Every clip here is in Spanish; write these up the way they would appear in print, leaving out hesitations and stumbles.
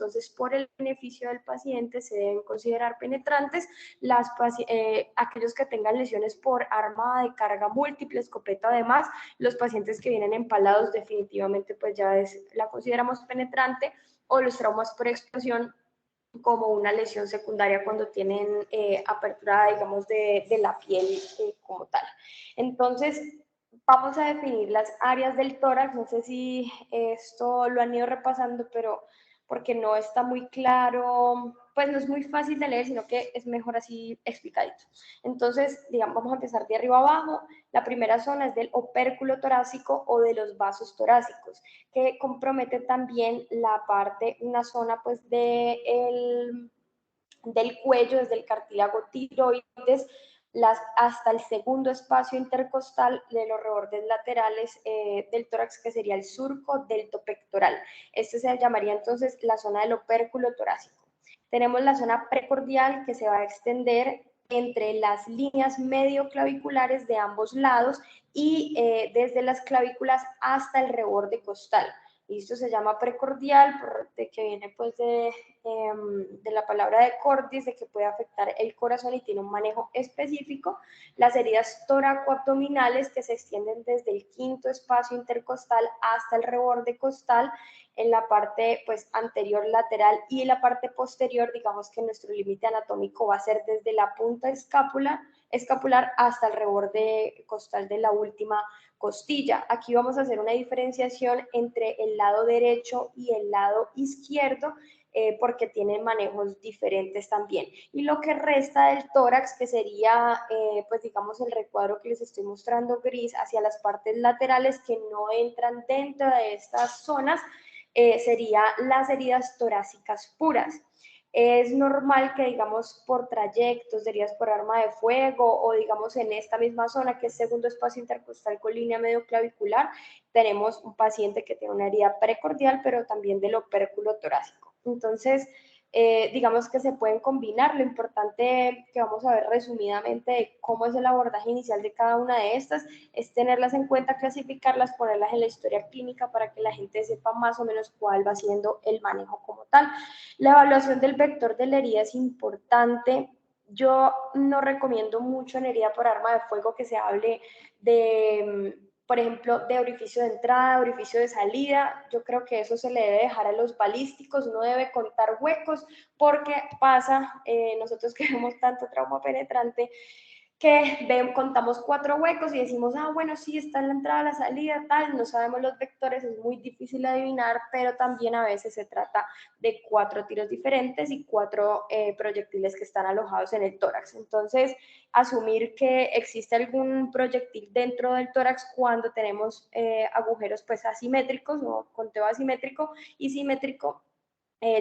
entonces por el beneficio del paciente se deben considerar penetrantes aquellos que tengan lesiones por arma de carga múltiple, escopeta además, los pacientes que vienen empalados definitivamente pues ya la consideramos penetrante, o los traumas por explosión como una lesión secundaria cuando tienen apertura, digamos, de la piel como tal. Entonces, vamos a definir las áreas del tórax. No sé si esto lo han ido repasando, pero porque no está muy claro, pues no es muy fácil de leer, sino que es mejor así explicadito. Entonces, digamos, vamos a empezar de arriba abajo. La primera zona es del opérculo torácico o de los vasos torácicos, que compromete también la parte, una zona pues del cuello, desde el cartílago tiroides hasta el segundo espacio intercostal de los rebordes laterales del tórax, que sería el surco delto pectoral. Este se llamaría entonces la zona del opérculo torácico. Tenemos la zona precordial, que se va a extender entre las líneas medioclaviculares de ambos lados y desde las clavículas hasta el reborde costal. Y esto se llama precordial, de que viene pues de la palabra de cordis, de que puede afectar el corazón y tiene un manejo específico. Las heridas toracoabdominales, que se extienden desde el quinto espacio intercostal hasta el reborde costal, en la parte pues anterior lateral, y en la parte posterior, digamos que nuestro límite anatómico va a ser desde la punta escapular hasta el reborde costal de la última costilla. Aquí vamos a hacer una diferenciación entre el lado derecho y el lado izquierdo, porque tienen manejos diferentes también. Y lo que resta del tórax, que sería, pues digamos, el recuadro que les estoy mostrando gris hacia las partes laterales que no entran dentro de estas zonas, sería las heridas torácicas puras. Es normal que, digamos, por trayectos, heridas por arma de fuego o, digamos, en esta misma zona, que es segundo espacio intercostal con línea medioclavicular, tenemos un paciente que tiene una herida precordial, pero también del opérculo torácico. Entonces, digamos que se pueden combinar. Lo importante que vamos a ver resumidamente de cómo es el abordaje inicial de cada una de estas es tenerlas en cuenta, clasificarlas, ponerlas en la historia clínica para que la gente sepa más o menos cuál va siendo el manejo como tal. La evaluación del vector de la herida es importante. Yo no recomiendo mucho en herida por arma de fuego que se hable de, por ejemplo, de orificio de entrada, orificio de salida. Yo creo que eso se le debe dejar a los balísticos. Uno debe contar huecos, porque pasa, nosotros que vemos tanto trauma penetrante, que contamos 4 huecos y decimos, ah, bueno, sí, está en la entrada, la salida, tal, no sabemos los vectores, es muy difícil adivinar, pero también a veces se trata de 4 tiros diferentes y 4 proyectiles que están alojados en el tórax. Entonces, asumir que existe algún proyectil dentro del tórax cuando tenemos agujeros pues asimétricos, ¿no? Conteo asimétrico y simétrico.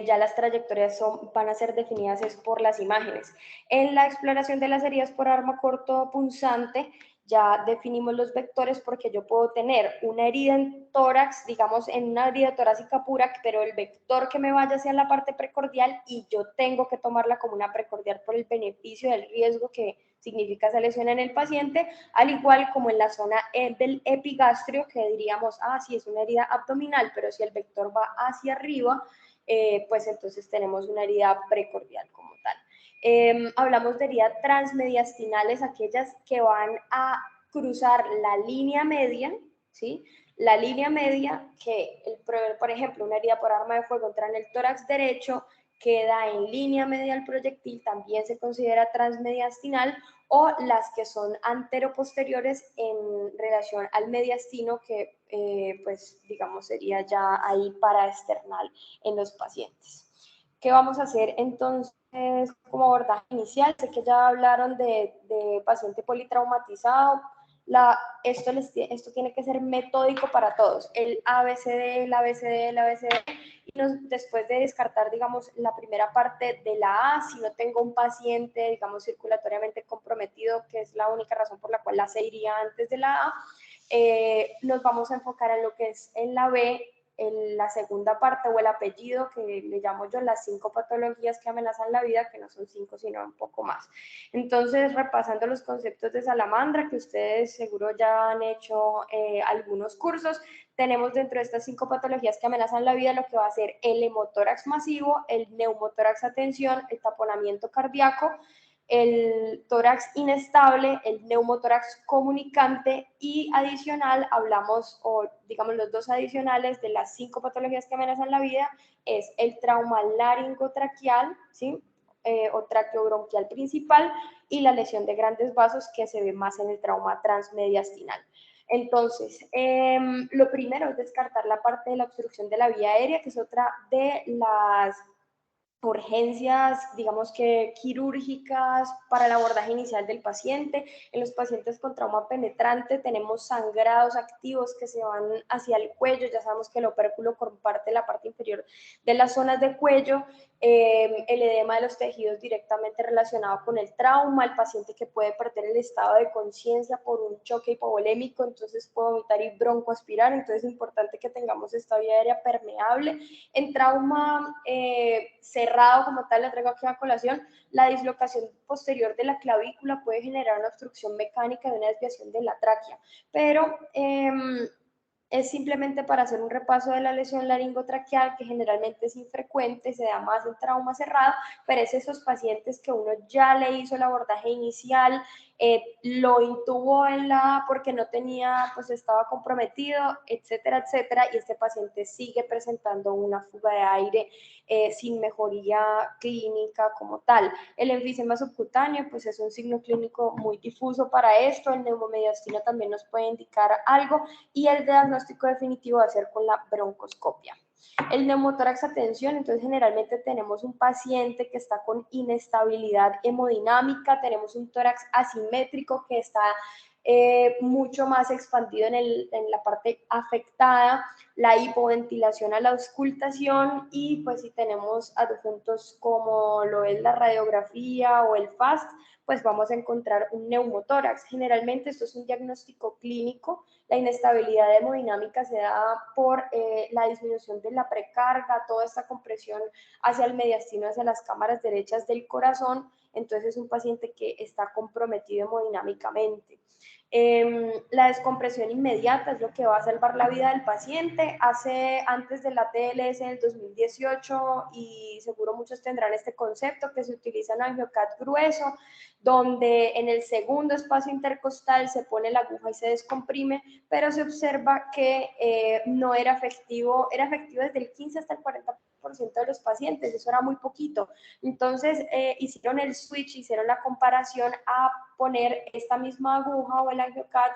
Ya las trayectorias van a ser definidas es por las imágenes. En la exploración de las heridas por arma corto punzante, ya definimos los vectores, porque yo puedo tener una herida en tórax, digamos en una herida torácica pura, pero el vector que me vaya hacia la parte precordial, y yo tengo que tomarla como una precordial por el beneficio del riesgo que significa esa lesión en el paciente, al igual como en la zona del epigastrio, que diríamos, ah, sí, es una herida abdominal, pero si el vector va hacia arriba, pues entonces tenemos una herida precordial como tal. Hablamos de heridas transmediastinales, aquellas que van a cruzar la línea media, ¿sí? La línea media, que, por ejemplo, una herida por arma de fuego entra en el tórax derecho, queda en línea media al proyectil, también se considera transmediastinal, o las que son anteroposteriores en relación al mediastino, que pues digamos sería ya ahí paraesternal en los pacientes. ¿Qué vamos a hacer entonces como abordaje inicial? Sé que ya hablaron de paciente politraumatizado. Esto tiene que ser metódico para todos. El ABCD, el ABCD, el ABCD. Y después de descartar, digamos, la primera parte de la A, si no tengo un paciente, digamos, circulatoriamente comprometido, que es la única razón por la cual la C iría antes de la A, nos vamos a enfocar en lo que es en la B, la segunda parte o el apellido que le llamo yo las 5 patologías que amenazan la vida, que no son 5 sino un poco más. Entonces, repasando los conceptos de salamandra, que ustedes seguro ya han hecho algunos cursos, tenemos dentro de estas 5 patologías que amenazan la vida lo que va a ser el hemotórax masivo, el neumotórax a tensión, el taponamiento cardíaco, el tórax inestable, el neumotórax comunicante y adicional hablamos, o digamos los dos adicionales de las 5 patologías que amenazan la vida, es el trauma laringotraqueal, ¿sí? O traqueobronquial principal y la lesión de grandes vasos que se ve más en el trauma transmediastinal. Entonces, lo primero es descartar la parte de la obstrucción de la vía aérea, que es otra de las urgencias, digamos que quirúrgicas para el abordaje inicial del paciente. En los pacientes con trauma penetrante tenemos sangrados activos que se van hacia el cuello, ya sabemos que el opérculo comparte la parte inferior de las zonas de cuello, el edema de los tejidos directamente relacionado con el trauma, el paciente que puede perder el estado de conciencia por un choque hipovolémico, entonces puede vomitar y broncoaspirar, entonces es importante que tengamos esta vía aérea permeable. En trauma cerrado como tal, la traigo aquí a colación, la dislocación posterior de la clavícula puede generar una obstrucción mecánica de una desviación de la tráquea, pero es simplemente para hacer un repaso de la lesión laringotraqueal, que generalmente es infrecuente, se da más en trauma cerrado, pero es esos pacientes que uno ya le hizo el abordaje inicial, lo intubó porque no tenía, pues estaba comprometido, etcétera, etcétera, y este paciente sigue presentando una fuga de aire sin mejoría clínica como tal. El enfisema subcutáneo, pues es un signo clínico muy difuso para esto, el neumomediastino también nos puede indicar algo, y el diagnóstico definitivo va a ser con la broncoscopia. El neumotórax a tensión, entonces generalmente tenemos un paciente que está con inestabilidad hemodinámica, tenemos un tórax asimétrico que está mucho más expandido en la parte afectada, la hipoventilación a la auscultación, y pues si tenemos adjuntos como lo es la radiografía o el FAST, pues vamos a encontrar un neumotórax. Generalmente esto es un diagnóstico clínico. La inestabilidad hemodinámica se da por la disminución de la precarga, toda esta compresión hacia el mediastino, hacia las cámaras derechas del corazón, entonces es un paciente que está comprometido hemodinámicamente. La descompresión inmediata es lo que va a salvar la vida del paciente. Antes de la TLS en el 2018, y seguro muchos tendrán este concepto, que se utiliza en angiocat grueso, donde en el segundo espacio intercostal se pone la aguja y se descomprime, pero se observa que no era efectivo desde el 15 hasta el 40% de los pacientes, eso era muy poquito. Entonces hicieron el switch, hicieron la comparación a poner esta misma aguja o el angiocat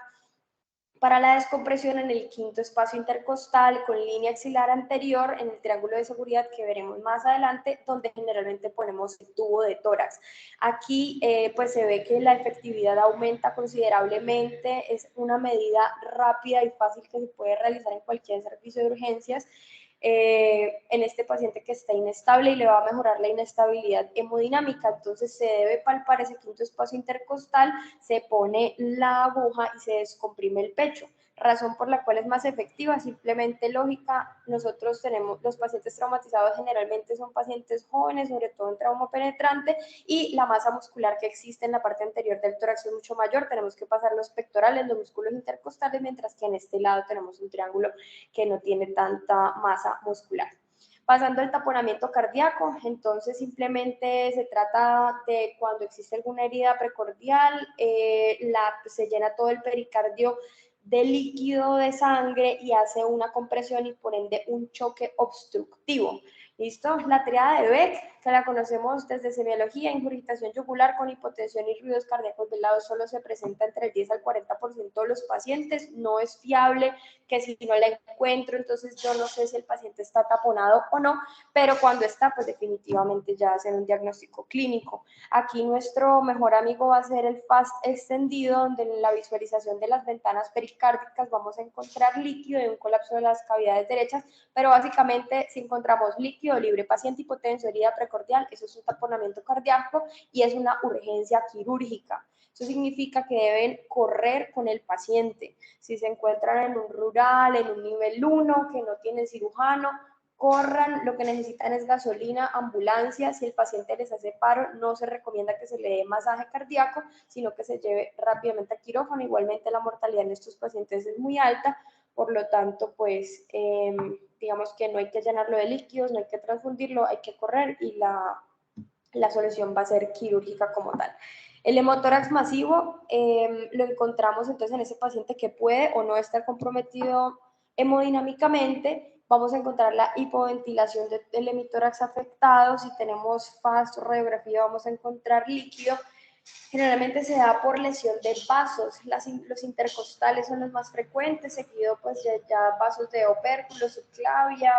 para la descompresión en el quinto espacio intercostal con línea axilar anterior en el triángulo de seguridad que veremos más adelante, donde generalmente ponemos el tubo de tórax. Aquí pues se ve que la efectividad aumenta considerablemente, es una medida rápida y fácil que se puede realizar en cualquier servicio de urgencias. En este paciente que está inestable, y le va a mejorar la inestabilidad hemodinámica. Entonces se debe palpar ese quinto espacio intercostal, se pone la aguja y se descomprime el pecho. Razón por la cual es más efectiva, simplemente lógica. Nosotros tenemos, los pacientes traumatizados generalmente son pacientes jóvenes, sobre todo en trauma penetrante, y la masa muscular que existe en la parte anterior del tórax es mucho mayor. Tenemos que pasar los pectorales, los músculos intercostales, mientras que en este lado tenemos un triángulo que no tiene tanta masa muscular. Pasando al taponamiento cardíaco, entonces simplemente se trata de cuando existe alguna herida precordial, se llena todo el pericardio de líquido de sangre y hace una compresión y por ende un choque obstructivo. ¿Listo? La triada de Beck, que la conocemos desde semiología, ingurgitación yugular con hipotensión y ruidos cardíacos del lado, solo se presenta entre el 10 al 40% de los pacientes, no es fiable, que si no la encuentro, entonces yo no sé si el paciente está taponado o no, pero cuando está, pues definitivamente ya hacen un diagnóstico clínico. Aquí nuestro mejor amigo va a ser el FAST extendido, donde en la visualización de las ventanas pericárdicas vamos a encontrar líquido y un colapso de las cavidades derechas, pero básicamente si encontramos líquido libre, paciente hipotenso, herida precordial, eso es un taponamiento cardíaco y es una urgencia quirúrgica. Eso significa que deben correr con el paciente. Si se encuentran en un rural, en un nivel 1, que no tienen cirujano, corran, lo que necesitan es gasolina, ambulancia. Si el paciente les hace paro, no se recomienda que se le dé masaje cardíaco, sino que se lleve rápidamente a quirófano. Igualmente la mortalidad en estos pacientes es muy alta, por lo tanto, pues digamos que no hay que llenarlo de líquidos, no hay que transfundirlo, hay que correr y la solución va a ser quirúrgica como tal. El hemotórax masivo lo encontramos entonces en ese paciente que puede o no estar comprometido hemodinámicamente. Vamos a encontrar la hipoventilación del hemitórax afectado. Si tenemos FAST o radiografía, vamos a encontrar líquido. Generalmente se da por lesión de vasos. Los intercostales son los más frecuentes, seguido pues ya vasos de opérculo, subclavia,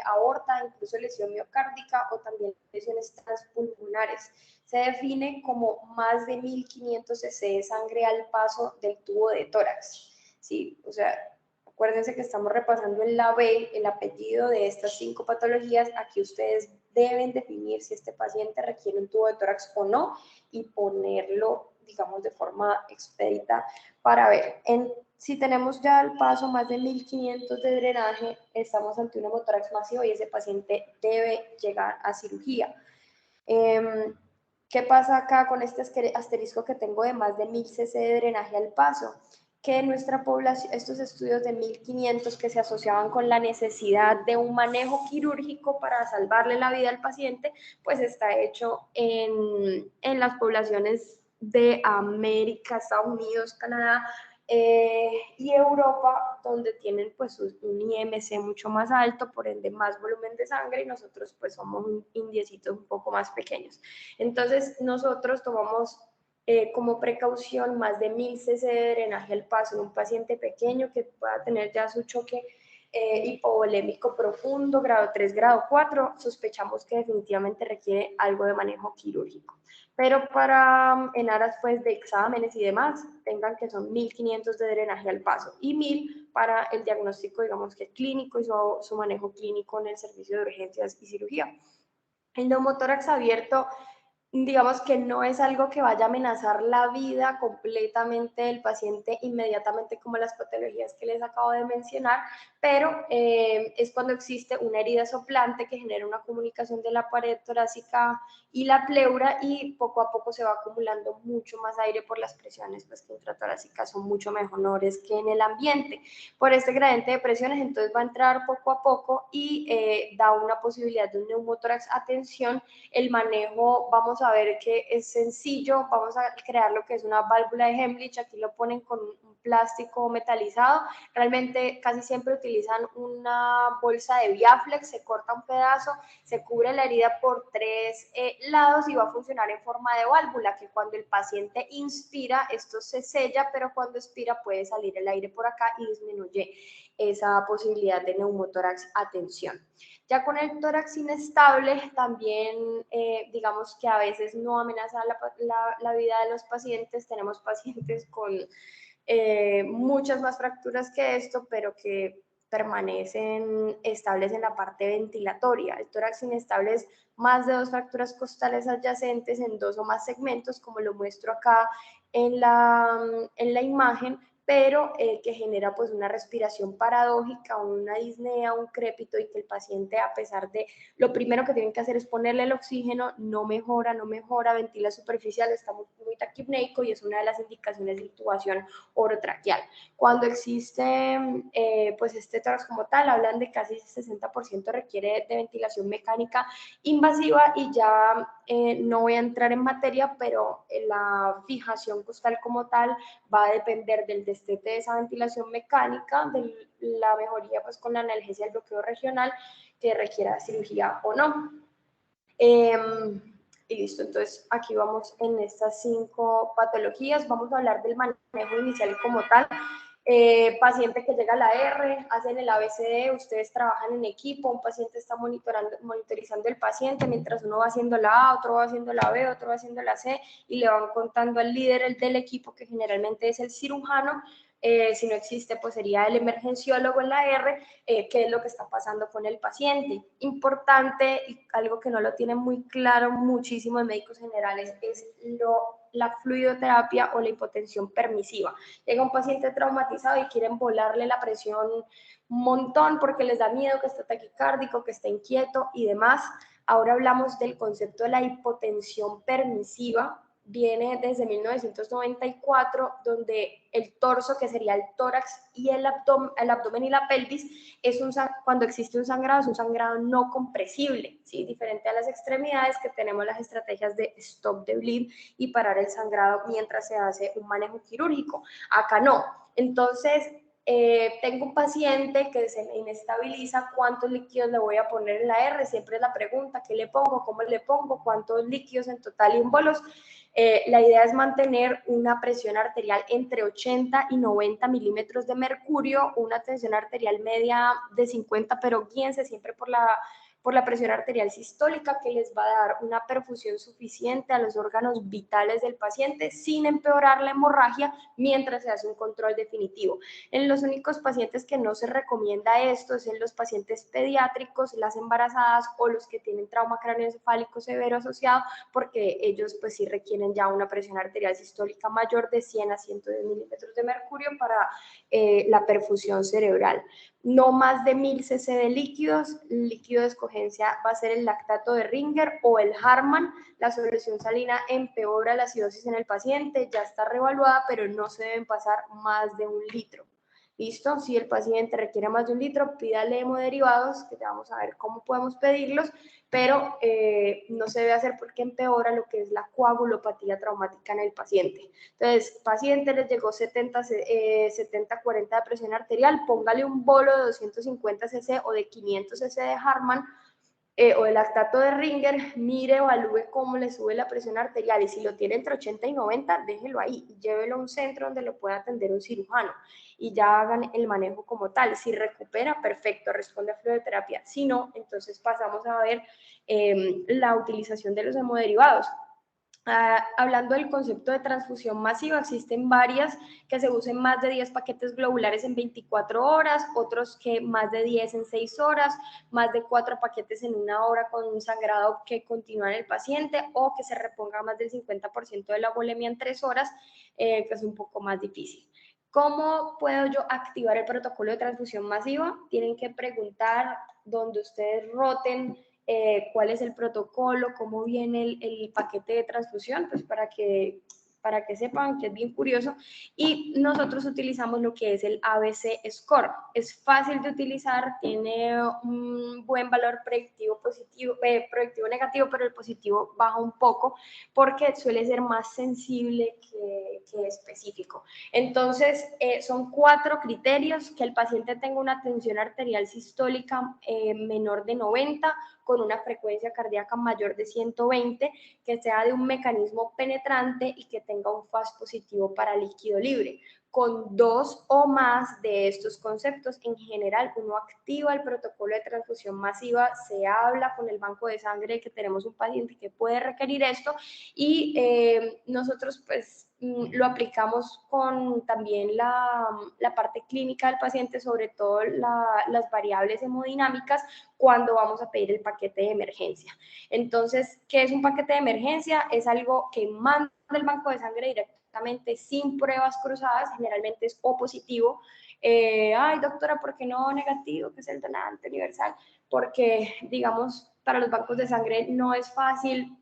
aorta, incluso lesión miocárdica o también lesiones transpulmonares. Se define como más de 1500 cc de sangre al paso del tubo de tórax. Sí, o sea, acuérdense que estamos repasando en la B el apellido de estas 5 patologías. Aquí ustedes deben definir si este paciente requiere un tubo de tórax o no y ponerlo, digamos, de forma expedita para ver. Si tenemos ya al paso más de 1500 de drenaje, estamos ante un hemotórax masivo y ese paciente debe llegar a cirugía. ¿Qué pasa acá con este asterisco que tengo de más de 1000 cc de drenaje al paso? Que nuestra población, estos estudios de 1500 que se asociaban con la necesidad de un manejo quirúrgico para salvarle la vida al paciente, pues está hecho en las poblaciones de América, Estados Unidos, Canadá, y Europa, donde tienen pues un IMC mucho más alto, por ende más volumen de sangre, y nosotros pues somos indiecitos un poco más pequeños. Entonces nosotros tomamos como precaución más de 1000 cc de drenaje al paso en un paciente pequeño que pueda tener ya su choque hipovolémico profundo, grado 3, grado 4, sospechamos que definitivamente requiere algo de manejo quirúrgico. Pero en aras pues de exámenes y demás, tengan que son 1500 de drenaje al paso y 1000 para el diagnóstico, digamos que clínico y su manejo clínico en el servicio de urgencias y cirugía. El neumotórax abierto, digamos que no es algo que vaya a amenazar la vida completamente del paciente inmediatamente como las patologías que les acabo de mencionar, pero es cuando existe una herida soplante que genera una comunicación de la pared torácica y la pleura y poco a poco se va acumulando mucho más aire por las presiones pues, que intratorácicas son mucho menores que en el ambiente. Por este gradiente de presiones entonces va a entrar poco a poco y da una posibilidad de un neumotórax. Atención, el manejo, vamos a ver que es sencillo, vamos a crear lo que es una válvula de Hemlich, aquí lo ponen con un plástico metalizado, realmente casi siempre utilizan una bolsa de Biaflex, se corta un pedazo, se cubre la herida por 3 lados y va a funcionar en forma de válvula, que cuando el paciente inspira, esto se sella, pero cuando expira puede salir el aire por acá y disminuye esa posibilidad de neumotórax. Atención. Ya con el tórax inestable, también digamos que a veces no amenaza la vida de los pacientes. Tenemos pacientes con muchas más fracturas que esto, pero que permanecen estables en la parte ventilatoria. El tórax inestable es más de 2 fracturas costales adyacentes en 2 o más segmentos, como lo muestro acá en la imagen, pero que genera pues una respiración paradójica, una disnea, un crépito, y que el paciente, a pesar de lo primero que tienen que hacer es ponerle el oxígeno, no mejora, ventila superficial, está muy taquipneico y es una de las indicaciones de intubación orotraqueal. Cuando existe pues este tórax como tal, hablan de casi 60% requiere de ventilación mecánica invasiva y ya no voy a entrar en materia, pero la fijación costal como tal va a depender del destete de esa ventilación mecánica, de la mejoría pues con la analgesia del bloqueo regional que requiera cirugía o no. Y listo, entonces aquí vamos en estas 5 patologías. Vamos a hablar del manejo inicial como tal. Paciente que llega a la R, hacen el ABCD, ustedes trabajan en equipo, un paciente está monitorizando el paciente, mientras uno va haciendo la A, otro va haciendo la B, otro va haciendo la C, y le van contando al líder el del equipo, que generalmente es el cirujano. Si no existe, pues sería el emergenciólogo en la R, qué es lo que está pasando con el paciente. Importante, y algo que no lo tienen muy claro muchísimos médicos generales, es lo la fluidoterapia o la hipotensión permisiva. Llega un paciente traumatizado y quieren volarle la presión un montón porque les da miedo, que está taquicárdico, que está inquieto y demás. Ahora hablamos del concepto de la hipotensión permisiva. Viene desde 1994, donde el torso, que sería el tórax, y el abdomen y la pelvis, cuando existe un sangrado, es un sangrado no compresible, ¿sí? Diferente a las extremidades, que tenemos las estrategias de stop the bleed y parar el sangrado mientras se hace un manejo quirúrgico. Acá no. Entonces, tengo un paciente que se me inestabiliza, ¿cuántos líquidos le voy a poner en la R? Siempre es la pregunta, ¿qué le pongo? ¿Cómo le pongo? ¿Cuántos líquidos en total y en bolos? La idea es mantener una presión arterial entre 80 y 90 milímetros de mercurio, una tensión arterial media de 50, pero guíense siempre por la presión arterial sistólica, que les va a dar una perfusión suficiente a los órganos vitales del paciente sin empeorar la hemorragia mientras se hace un control definitivo. En los únicos pacientes que no se recomienda esto es en los pacientes pediátricos, las embarazadas o los que tienen trauma craneoencefálico severo asociado, porque ellos pues sí requieren ya una presión arterial sistólica mayor de 100 a 110 milímetros de mercurio para la perfusión cerebral. No más de 1000 cc de líquidos. El líquido de escogencia va a ser el lactato de Ringer o el Harman. La solución salina empeora la acidosis en el paciente, ya está reevaluada, pero no se deben pasar más de 1 litro. ¿Listo? Si el paciente requiere más de 1 litro, pídale hemoderivados, que ya vamos a ver cómo podemos pedirlos, pero no se debe hacer porque empeora lo que es la coagulopatía traumática en el paciente. Entonces, paciente les llegó 70-40 de presión arterial, póngale un bolo de 250 cc o de 500 cc de Harman, o el lactato de Ringer, mire, evalúe cómo le sube la presión arterial, y si lo tiene entre 80 y 90, déjelo ahí y llévelo a un centro donde lo pueda atender un cirujano y ya hagan el manejo como tal. Si recupera, perfecto, responde a fluidoterapia. Si no, entonces pasamos a ver la utilización de los hemoderivados. Hablando del concepto de transfusión masiva, existen varias que se usen más de 10 paquetes globulares en 24 horas, otros que más de 10 en 6 horas, más de 4 paquetes en 1 hora con un sangrado que continúa en el paciente, o que se reponga más del 50% de la volemia en 3 horas, que es un poco más difícil. ¿Cómo puedo yo activar el protocolo de transfusión masiva? Tienen que preguntar donde ustedes roten cuál es el protocolo, cómo viene el paquete de transfusión, pues para que sepan, que es bien curioso. Y nosotros utilizamos lo que es el ABC Score. Es fácil de utilizar, tiene un buen valor predictivo positivo, predictivo negativo, pero el positivo baja un poco porque suele ser más sensible que específico. Entonces, son 4 criterios: que el paciente tenga una tensión arterial sistólica menor de 90, con una frecuencia cardíaca mayor de 120, que sea de un mecanismo penetrante y que tenga un FAS positivo para líquido libre. Con 2 o más de estos conceptos, en general, uno activa el protocolo de transfusión masiva, se habla con el banco de sangre que tenemos un paciente que puede requerir esto, y nosotros pues lo aplicamos con también la parte clínica del paciente, sobre todo las variables hemodinámicas, cuando vamos a pedir el paquete de emergencia. Entonces, ¿qué es un paquete de emergencia? Es algo que manda el banco de sangre directamente, sin pruebas cruzadas, generalmente es O positivo. Ay, doctora, ¿por qué no negativo, que es el donante universal? Porque, digamos, para los bancos de sangre no es fácil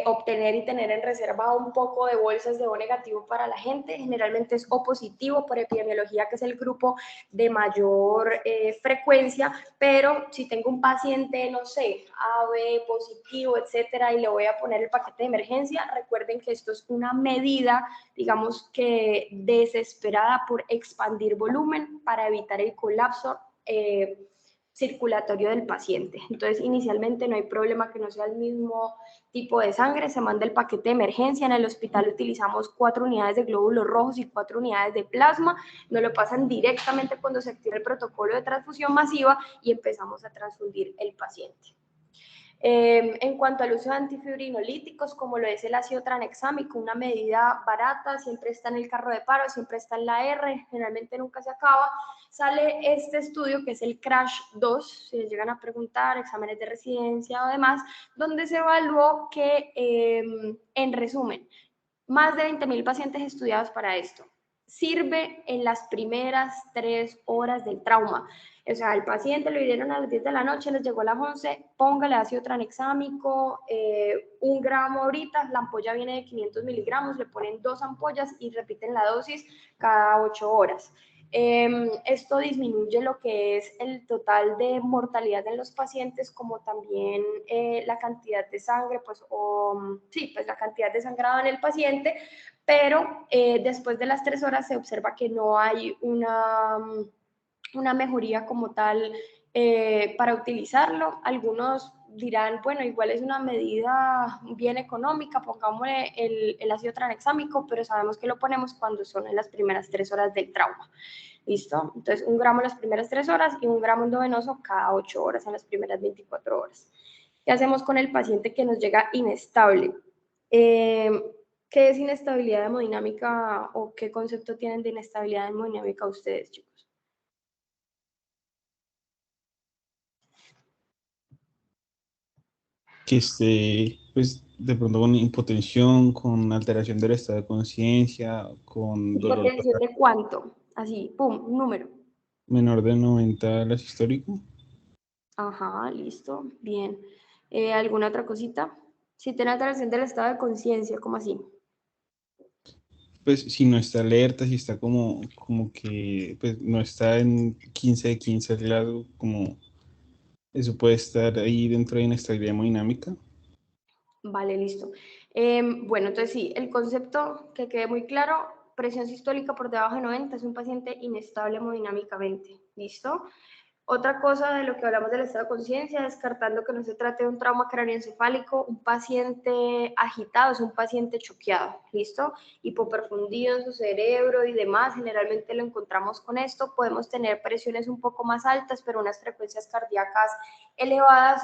obtener y tener en reserva un poco de bolsas de O negativo para la gente. Generalmente es O positivo por epidemiología, que es el grupo de mayor frecuencia, pero si tengo un paciente, no sé, AB positivo, etcétera, y le voy a poner el paquete de emergencia, recuerden que esto es una medida, digamos que desesperada por expandir volumen para evitar el colapso circulatorio del paciente. Entonces, inicialmente no hay problema que no sea el mismo tipo de sangre, se manda el paquete de emergencia. En el hospital utilizamos 4 unidades de glóbulos rojos y 4 unidades de plasma, nos lo pasan directamente cuando se activa el protocolo de transfusión masiva y empezamos a transfundir el paciente. En cuanto al uso de antifibrinolíticos, como lo es el ácido tranexámico, una medida barata, siempre está en el carro de paro, siempre está en la R, generalmente nunca se acaba. Sale este estudio que es el CRASH-2, si les llegan a preguntar, exámenes de residencia o demás, donde se evaluó que, en resumen, más de 20.000 pacientes estudiados para esto. Sirve en las primeras 3 horas del trauma. O sea, el paciente lo hirieron a las 10 de la noche, les llegó a las 11, póngale ácido tranexámico, 1 gramo ahorita, la ampolla viene de 500 miligramos, le ponen 2 ampollas y repiten la dosis cada 8 horas. Esto disminuye lo que es el total de mortalidad en los pacientes, como también la cantidad de sangre, pues la cantidad de sangrado en el paciente, pero después de las 3 horas se observa que no hay una mejoría como tal para utilizarlo. Algunos dirán, bueno, igual es una medida bien económica, pongámosle el ácido tranexámico, pero sabemos que lo ponemos cuando son en las primeras 3 horas del trauma. ¿Listo? Entonces, 1 gramo en las primeras 3 horas y 1 gramo endovenoso cada 8 horas en las primeras 24 horas. ¿Qué hacemos con el paciente que nos llega inestable? ¿Qué es inestabilidad hemodinámica o qué concepto tienen de inestabilidad hemodinámica ustedes, chicos? Que esté, pues, de pronto con hipotensión, con alteración del estado de conciencia, con dolor ¿Hipotensión de cuánto? Así, pum, un número. menor de 90 al histórico. Ajá, listo, bien. ¿Alguna otra cosita? Si tiene alteración del estado de conciencia, ¿cómo así? Pues si no está alerta, si está como que pues, no está en 15 de 15 al lado, como eso puede estar ahí dentro de inestabilidad hemodinámica. Vale, listo. Bueno, entonces sí, el concepto que quede muy claro, presión sistólica por debajo de 90 es un paciente inestable hemodinámicamente, ¿listo? Otra cosa de lo que hablamos del estado de conciencia, descartando que no se trate de un trauma craneoencefálico, un paciente agitado es un paciente choqueado, ¿listo? Hipoperfundido en su cerebro y demás, generalmente lo encontramos con esto. Podemos tener presiones un poco más altas, pero unas frecuencias cardíacas elevadas,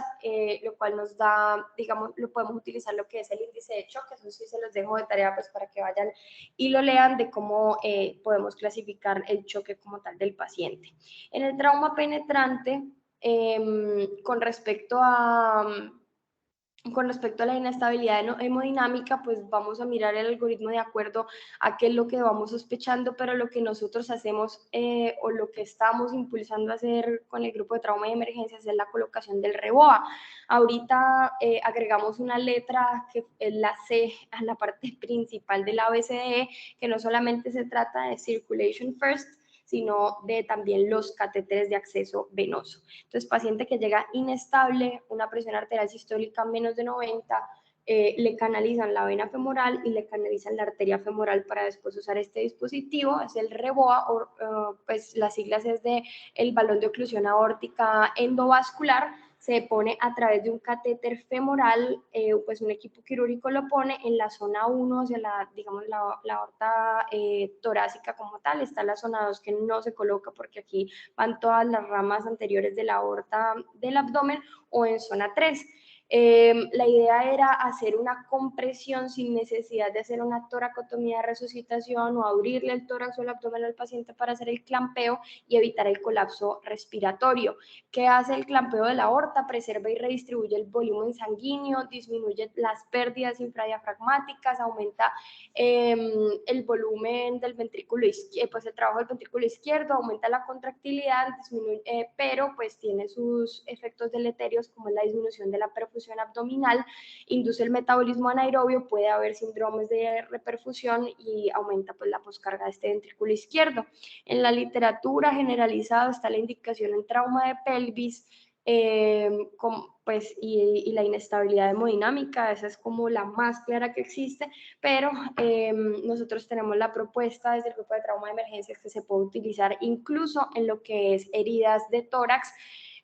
lo cual nos da, digamos, lo podemos utilizar lo que es el índice de choque, eso sí se los dejo de tarea pues para que vayan y lo lean de cómo podemos clasificar el choque como tal del paciente. En el trauma penetrante, con respecto a la inestabilidad hemodinámica, pues vamos a mirar el algoritmo de acuerdo a qué es lo que vamos sospechando, pero lo que nosotros hacemos o lo que estamos impulsando a hacer con el grupo de trauma y emergencias es la colocación del REBOA. Ahorita agregamos una letra que es la C a la parte principal del ABCDE, que no solamente se trata de circulation first, sino de también los catéteres de acceso venoso. Entonces, paciente que llega inestable, una presión arterial sistólica menos de 90, le canalizan la vena femoral y le canalizan la arteria femoral para después usar este dispositivo, es el REBOA, pues las siglas es de el balón de oclusión aórtica endovascular. Se pone a través de un catéter femoral, pues un equipo quirúrgico lo pone en la zona 1, o sea, digamos la aorta torácica como tal, está la zona 2 que no se coloca porque aquí van todas las ramas anteriores de la aorta del abdomen, o en zona 3. La idea era hacer una compresión sin necesidad de hacer una toracotomía de resucitación o abrirle el tórax o el abdomen al paciente para hacer el clampeo y evitar el colapso respiratorio. ¿Qué hace el clampeo de la aorta? Preserva y redistribuye el volumen sanguíneo, disminuye las pérdidas infradiafragmáticas, aumenta el volumen del ventrículo izquierdo, pues el trabajo del ventrículo izquierdo, aumenta la contractilidad, disminuye, pero pues tiene sus efectos deleterios como la disminución de la perfusión abdominal, induce el metabolismo anaerobio, puede haber síndromes de reperfusión y aumenta pues la poscarga de este ventrículo izquierdo. En la literatura generalizada está la indicación en trauma de pelvis, pues, y la inestabilidad hemodinámica, esa es como la más clara que existe, pero nosotros tenemos la propuesta desde el grupo de trauma de emergencias que se puede utilizar incluso en lo que es heridas de tórax,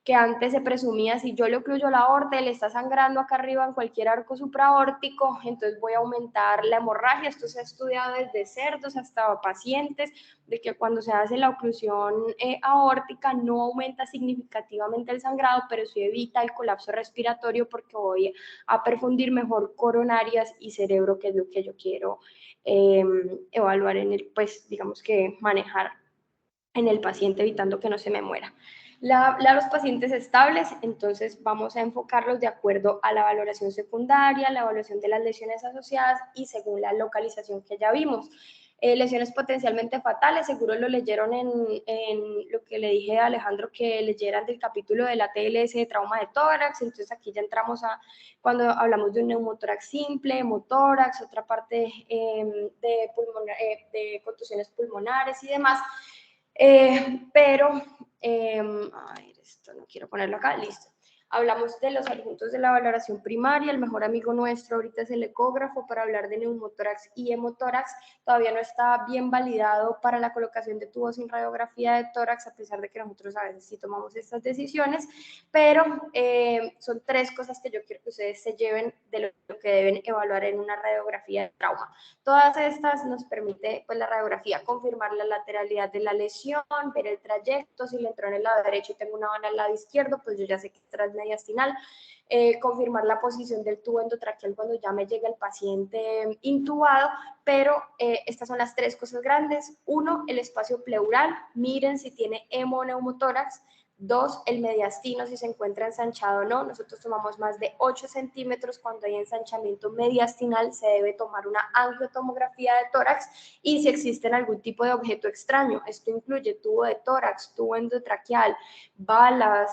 que antes se presumía si yo le ocluyo la aorta, le está sangrando acá arriba en cualquier arco supraórtico, entonces voy a aumentar la hemorragia. Esto se ha estudiado desde cerdos hasta pacientes, de que cuando se hace la oclusión aórtica no aumenta significativamente el sangrado, pero sí evita el colapso respiratorio porque voy a perfundir mejor coronarias y cerebro, que es lo que yo quiero evaluar en el, pues digamos que manejar en el paciente, evitando que no se me muera. Los pacientes estables, entonces vamos a enfocarlos de acuerdo a la valoración secundaria, la evaluación de las lesiones asociadas y según la localización que ya vimos. Lesiones potencialmente fatales, seguro lo leyeron en lo que le dije a Alejandro que leyeran del capítulo de la TLS de trauma de tórax, entonces aquí ya entramos a cuando hablamos de un neumotórax simple, hemotórax, otra parte de contusiones pulmonares y demás, pero, a ver, esto no quiero ponerlo acá, listo. Hablamos de los adjuntos de la valoración primaria, el mejor amigo nuestro ahorita es el ecógrafo para hablar de neumotórax y hemotórax, todavía no está bien validado para la colocación de tubos sin radiografía de tórax, a pesar de que nosotros a veces sí tomamos estas decisiones, pero son 3 cosas que yo quiero que ustedes se lleven de lo que deben evaluar en una radiografía de trauma. Todas estas nos permite, pues la radiografía, confirmar la lateralidad de la lesión, ver el trayecto, si le entró en el lado derecho y tengo una vena al lado izquierdo, pues yo ya sé que es transmediastinal, confirmar la posición del tubo endotraqueal cuando ya me llega el paciente intubado, pero estas son las 3 cosas grandes. 1, el espacio pleural, miren si tiene hemoneumotórax. 2, el mediastino, si se encuentra ensanchado o no. Nosotros tomamos más de 8 centímetros cuando hay ensanchamiento mediastinal, se debe tomar una angiotomografía de tórax y si existe algún tipo de objeto extraño. Esto incluye tubo de tórax, tubo endotraqueal, balas,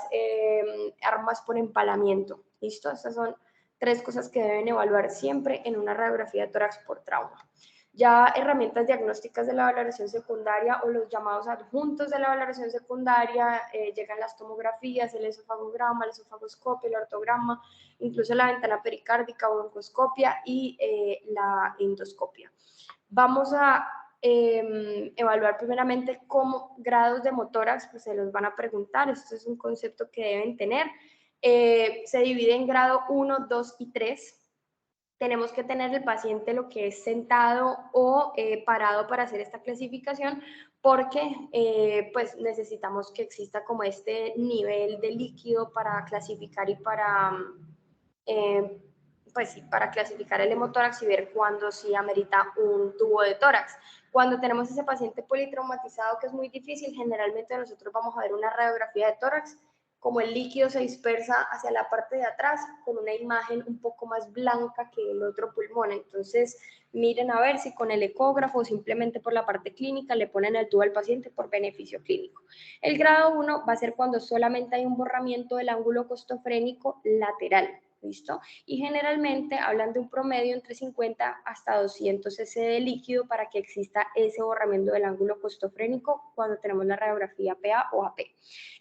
armas por empalamiento. ¿Listo? Estas son 3 cosas que deben evaluar siempre en una radiografía de tórax por trauma. Ya herramientas diagnósticas de la valoración secundaria o los llamados adjuntos de la valoración secundaria, llegan las tomografías, el esofagograma, el esofagoscopio, el ortograma, incluso la ventana pericárdica o broncoscopia y la endoscopia. Vamos a evaluar primeramente cómo grados de hemotórax, pues se los van a preguntar, esto es un concepto que deben tener. Se divide en grado 1, 2 y 3. Tenemos que tener el paciente lo que es sentado o parado para hacer esta clasificación porque pues necesitamos que exista como este nivel de líquido para clasificar y para, pues sí, para clasificar el hemotórax y ver cuándo sí amerita un tubo de tórax. Cuando tenemos ese paciente politraumatizado, que es muy difícil, generalmente nosotros vamos a ver una radiografía de tórax, como el líquido se dispersa hacia la parte de atrás con una imagen un poco más blanca que el otro pulmón. Entonces, miren a ver si con el ecógrafo o simplemente por la parte clínica le ponen el tubo al paciente por beneficio clínico. El grado 1 va a ser cuando solamente hay un borramiento del ángulo costofrénico lateral. ¿Listo? Y generalmente hablan de un promedio entre 50 hasta 200 cc de líquido para que exista ese borramiento del ángulo costofrénico cuando tenemos la radiografía PA o AP.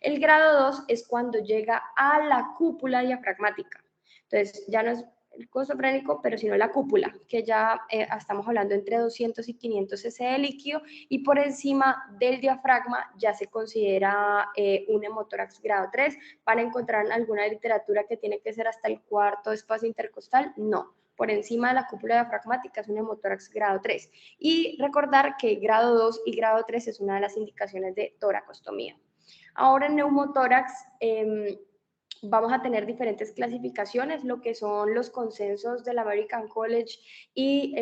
El grado 2 es cuando llega a la cúpula diafragmática. Entonces, ya no es el costofrénico, pero sino la cúpula, que ya estamos hablando entre 200 y 500 cc de líquido, y por encima del diafragma ya se considera un hemotórax grado 3. ¿Van a encontrar en alguna literatura que tiene que ser hasta el cuarto espacio intercostal? No. Por encima de la cúpula diafragmática es un hemotórax grado 3. Y recordar que grado 2 y grado 3 es una de las indicaciones de toracostomía. Ahora en neumotórax vamos a tener diferentes clasificaciones, lo que son los consensos del American College y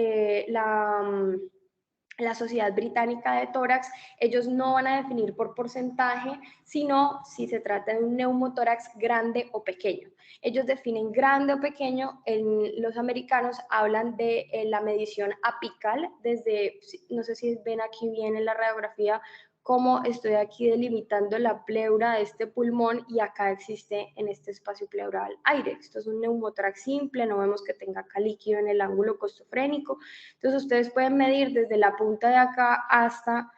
la Sociedad Británica de Tórax. Ellos no van a definir por porcentaje, sino si se trata de un neumotórax grande o pequeño. Ellos definen grande o pequeño, los americanos hablan de la medición apical, desde, no sé si ven aquí bien en la radiografía, cómo estoy aquí delimitando la pleura de este pulmón y acá existe en este espacio pleural aire. Esto es un neumotórax simple, no vemos que tenga acá líquido en el ángulo costofrénico. Entonces ustedes pueden medir desde la punta de acá hasta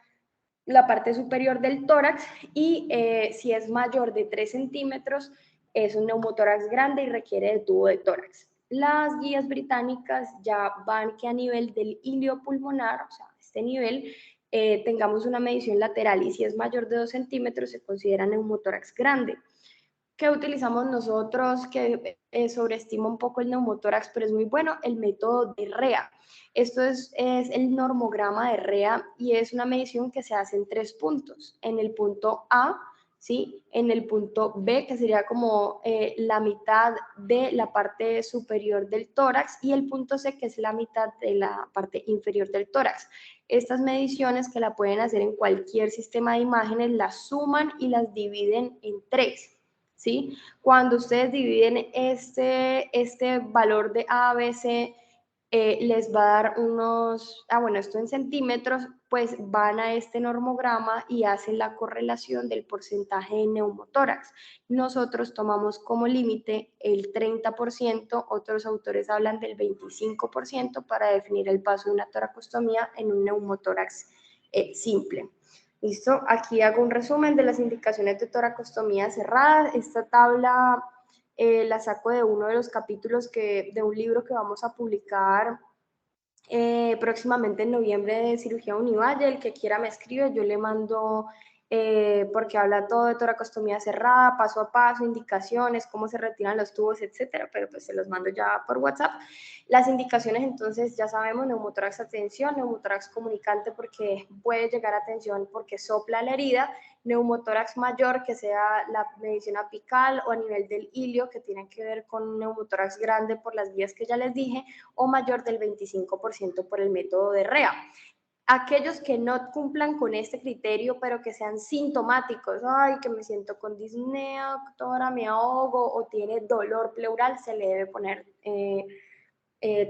la parte superior del tórax y si es mayor de 3 centímetros es un neumotórax grande y requiere de tubo de tórax. Las guías británicas ya van que a nivel del ilio pulmonar, o sea, este nivel, tengamos una medición lateral y si es mayor de 2 centímetros se considera neumotórax grande. ¿Qué utilizamos nosotros? Que sobreestima un poco el neumotórax, pero es muy bueno, el método de REA. Esto es el normograma de REA y es una medición que se hace en 3 puntos. En el punto A ¿sí? En el punto B, que sería como la mitad de la parte superior del tórax, y el punto C, que es la mitad de la parte inferior del tórax. Estas mediciones, que la pueden hacer en cualquier sistema de imágenes, las suman y las dividen en 3. ¿Sí? Cuando ustedes dividen este valor de A, B, C, les va a dar unos, bueno, esto en centímetros, pues van a este normograma y hacen la correlación del porcentaje de neumotórax. Nosotros tomamos como límite el 30%, otros autores hablan del 25% para definir el paso de una toracostomía en un neumotórax simple. ¿Listo? Aquí hago un resumen de las indicaciones de toracostomía cerrada. Esta tabla la saco de uno de los capítulos de un libro que vamos a publicar próximamente en noviembre de Cirugía Univalle. El que quiera me escribe, yo le mando, porque habla todo de toracostomía cerrada, paso a paso, indicaciones, cómo se retiran los tubos, etcétera, pero pues se los mando ya por WhatsApp. Las indicaciones, entonces, ya sabemos: neumotórax a tensión, neumotórax comunicante porque puede llegar a tensión porque sopla la herida, neumotórax mayor, que sea la medición apical o a nivel del ilio, que tiene que ver con un neumotórax grande por las vías que ya les dije, o mayor del 25% por el método de REA. Aquellos que no cumplan con este criterio, pero que sean sintomáticos, ay, que me siento con disnea, doctora, me ahogo, o tiene dolor pleural, se le debe poner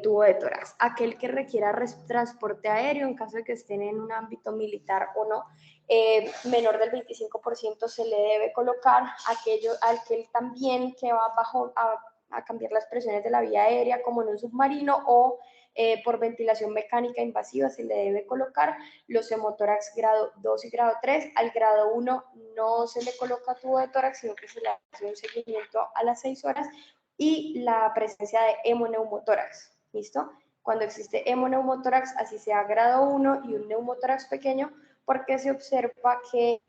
tubo de tórax. Aquel que requiera transporte aéreo, en caso de que estén en un ámbito militar o no, menor del 25% se le debe colocar. Aquel también que va a cambiar las presiones de la vía aérea, como en un submarino, o por ventilación mecánica invasiva, se le debe colocar. Los hemotórax grado 2 y grado 3, al grado 1 no se le coloca tubo de tórax, sino que se le hace un seguimiento a las 6 horas, y la presencia de hemoneumotórax, ¿listo? Cuando existe hemoneumotórax, así sea grado 1 y un neumotórax pequeño, porque se observa que,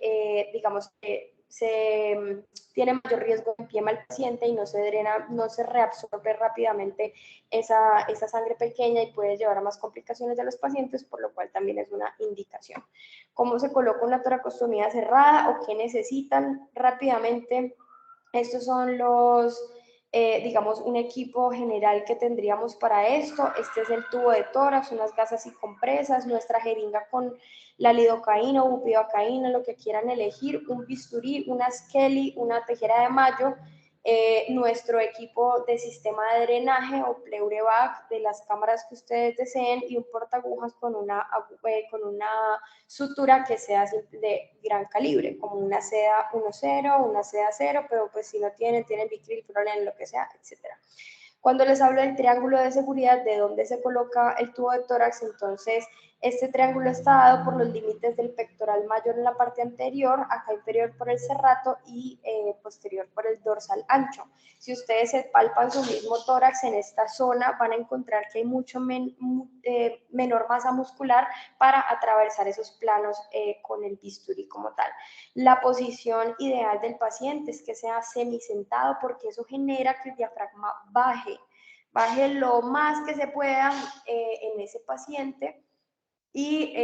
digamos, que se tiene mayor riesgo de empiema al paciente y no se drena, no se reabsorbe rápidamente esa sangre pequeña y puede llevar a más complicaciones de los pacientes, por lo cual también es una indicación. ¿Cómo se coloca una toracostomía cerrada o qué necesitan? Rápidamente, estos son digamos, un equipo general que tendríamos para esto. Este es el tubo de tórax, unas gasas y compresas, nuestra jeringa con la lidocaína o bupivacaína, lo que quieran elegir, un bisturí, una Skelly, una tejera de mayo, nuestro equipo de sistema de drenaje o pleurevac de las cámaras que ustedes deseen, y un portaagujas con una sutura que sea de gran calibre, como una seda 1.0, una seda 0, pero pues si no tienen bicril, prolen, lo que sea, etcétera. Cuando les hablo del triángulo de seguridad, de dónde se coloca el tubo de tórax, entonces este triángulo está dado por los límites del pectoral mayor en la parte anterior, acá inferior por el serrato y posterior por el dorsal ancho. Si ustedes se palpan su mismo tórax en esta zona, van a encontrar que hay mucho menor masa muscular para atravesar esos planos con el bisturí como tal. La posición ideal del paciente es que sea semisentado, porque eso genera que el diafragma baje lo más que se pueda en ese paciente, y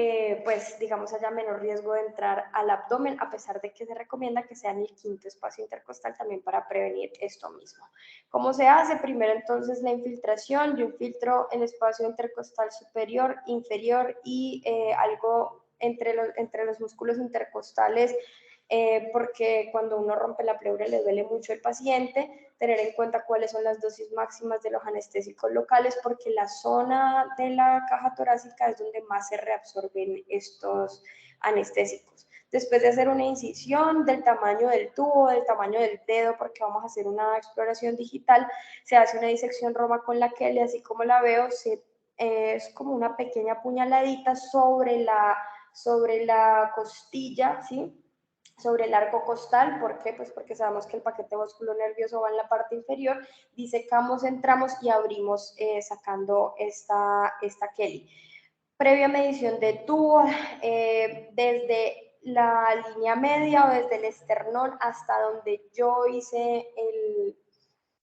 pues digamos haya menor riesgo de entrar al abdomen, a pesar de que se recomienda que sea en el quinto espacio intercostal también para prevenir esto mismo. ¿Cómo se hace? Primero entonces la infiltración. Yo infiltro el espacio intercostal superior, inferior y algo entre los músculos intercostales, porque cuando uno rompe la pleura le duele mucho al paciente. Tener en cuenta cuáles son las dosis máximas de los anestésicos locales, porque la zona de la caja torácica es donde más se reabsorben estos anestésicos. Después de hacer una incisión del tamaño del tubo, del tamaño del dedo, porque vamos a hacer una exploración digital, se hace una disección Roma con la Kelly, así como la veo, es como una pequeña puñaladita sobre la costilla, ¿sí? Sobre el arco costal. ¿Por qué? Pues porque sabemos que el paquete nervioso va en la parte inferior. Disecamos, entramos y abrimos sacando esta Kelly. Previa medición de tubo, desde la línea media o desde el esternón hasta donde yo hice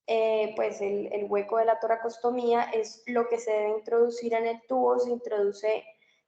el hueco de la toracostomía, es lo que se debe introducir en el tubo. Se introduce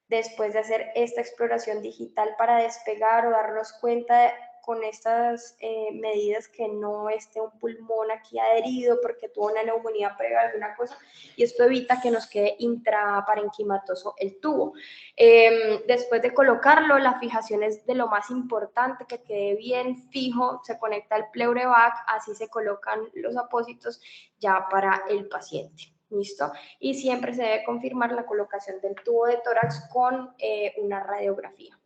después de hacer esta exploración digital para despegar o darnos cuenta con estas medidas que no esté un pulmón aquí adherido porque tuvo una neumonía previa o alguna cosa, y esto evita que nos quede intraparenquimatoso el tubo. Después de colocarlo, la fijación es de lo más importante, que quede bien fijo, se conecta al pleurevac, así se colocan los apósitos ya para el paciente. ¿Listo? Y siempre se debe confirmar la colocación del tubo de tórax con una radiografía.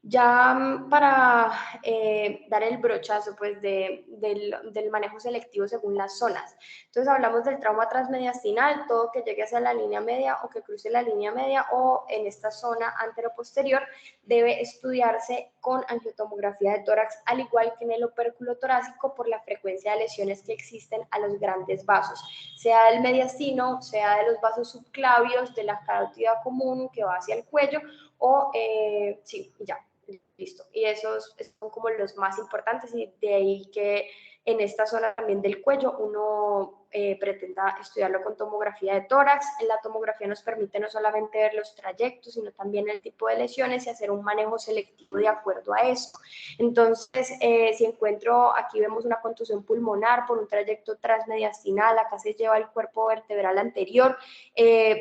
Ya para dar el brochazo pues, del manejo selectivo según las zonas. Entonces hablamos del trauma transmediastinal, todo que llegue hacia la línea media o que cruce la línea media o en esta zona anteroposterior debe estudiarse con angiotomografía de tórax, al igual que en el opérculo torácico por la frecuencia de lesiones que existen a los grandes vasos, sea del mediastino, sea de los vasos subclavios, de la carótida común que va hacia el cuello o sí, ya. Listo. Y esos son como los más importantes y de ahí que en esta zona también del cuello uno pretenda estudiarlo con tomografía de tórax. En la tomografía nos permite no solamente ver los trayectos, sino también el tipo de lesiones y hacer un manejo selectivo de acuerdo a eso. Entonces, si encuentro, aquí vemos una contusión pulmonar por un trayecto transmediastinal, acá se lleva el cuerpo vertebral anterior,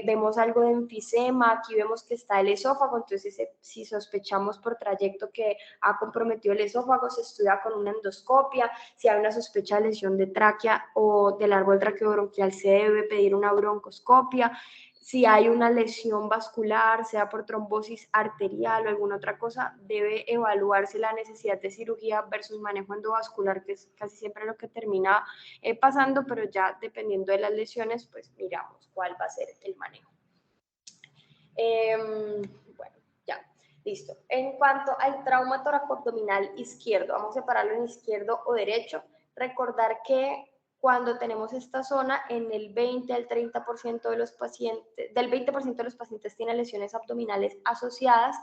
vemos algo de enfisema, aquí vemos que está el esófago, entonces si sospechamos por trayecto que ha comprometido el esófago, se estudia con una endoscopia. Si hay una sospecha de lesión de tráquea o del árbol traqueobronquial, se debe pedir una broncoscopia. Si hay una lesión vascular, sea por trombosis arterial o alguna otra cosa, debe evaluarse la necesidad de cirugía versus manejo endovascular, que es casi siempre lo que termina pasando, pero ya dependiendo de las lesiones, pues miramos cuál va a ser el manejo. Bueno, ya, listo. En cuanto al trauma toracoabdominal izquierdo, vamos a separarlo en izquierdo o derecho. Recordar que cuando tenemos esta zona, en el 20 al 30% de los pacientes, del 20% de los pacientes tienen lesiones abdominales asociadas.